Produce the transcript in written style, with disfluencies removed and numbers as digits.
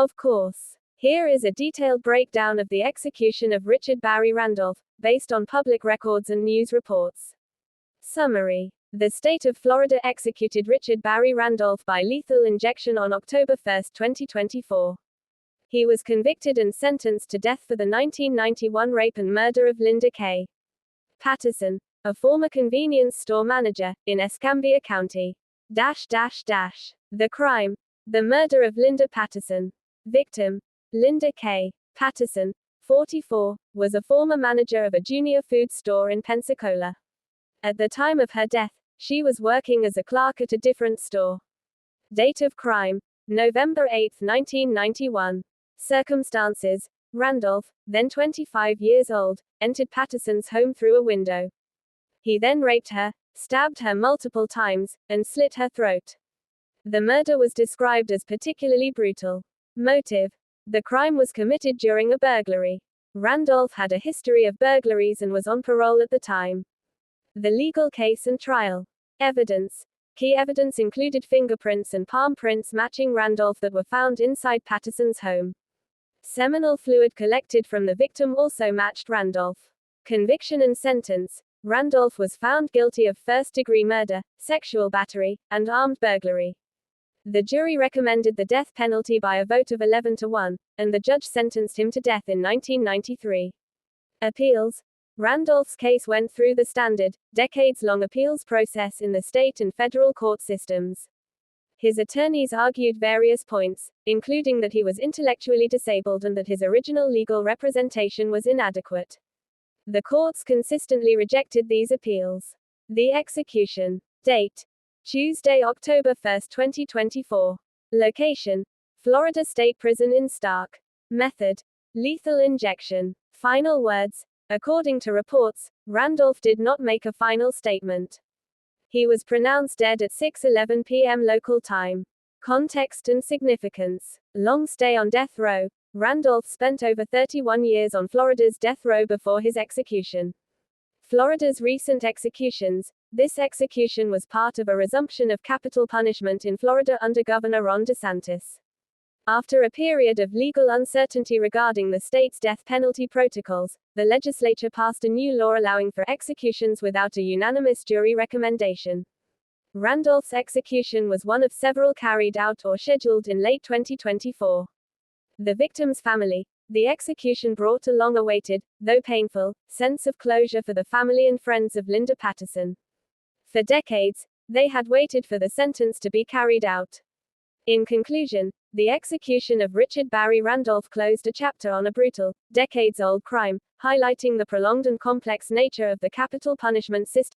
Of course. Here is a detailed breakdown of the execution of Richard Barry Randolph, based on public records and news reports. Summary. The state of Florida executed Richard Barry Randolph by lethal injection on October 1, 2024. He was convicted and sentenced to death for the 1991 rape and murder of Linda K. Patterson, a former convenience store manager, in Escambia County. The crime. The murder of Linda Patterson. Victim. Linda K. Patterson, 44, was a former manager of a junior food store in Pensacola. At the time of her death, she was working as a clerk at a different store. Date of crime. November 8, 1991. Circumstances. Randolph, then 25 years old, entered Patterson's home through a window. He then raped her, stabbed her multiple times, and slit her throat. The murder was described as particularly brutal. Motive. The crime was committed during a burglary. Randolph had a history of burglaries and was on parole at the time. The legal case and trial. Evidence. Key evidence included fingerprints and palm prints matching Randolph that were found inside Patterson's home. Seminal fluid collected from the victim also matched Randolph. Conviction and sentence. Randolph was found guilty of first-degree murder, sexual battery, and armed burglary. The jury recommended the death penalty by a vote of 11-1, and the judge sentenced him to death in 1993. Appeals. Randolph's case went through the standard, decades-long appeals process in the state and federal court systems. His attorneys argued various points, including that he was intellectually disabled and that his original legal representation was inadequate. The courts consistently rejected these appeals. The execution. Date. Tuesday, October 1, 2024. Location. Florida State Prison in Stark. Method. Lethal injection. Final words. According to reports, Randolph did not make a final statement. He was pronounced dead at 6:11 p.m. local time. Context and significance. Long stay on death row. Randolph spent over 31 years on Florida's death row before his execution. Florida's recent executions. This execution was part of a resumption of capital punishment in Florida under Governor Ron DeSantis. After a period of legal uncertainty regarding the state's death penalty protocols, the legislature passed a new law allowing for executions without a unanimous jury recommendation. Randolph's execution was one of several carried out or scheduled in late 2024. The victim's family. The execution brought a long-awaited, though painful, sense of closure for the family and friends of Linda Patterson. For decades, they had waited for the sentence to be carried out. In conclusion, the execution of Richard Barry Randolph closed a chapter on a brutal, decades-old crime, highlighting the prolonged and complex nature of the capital punishment system.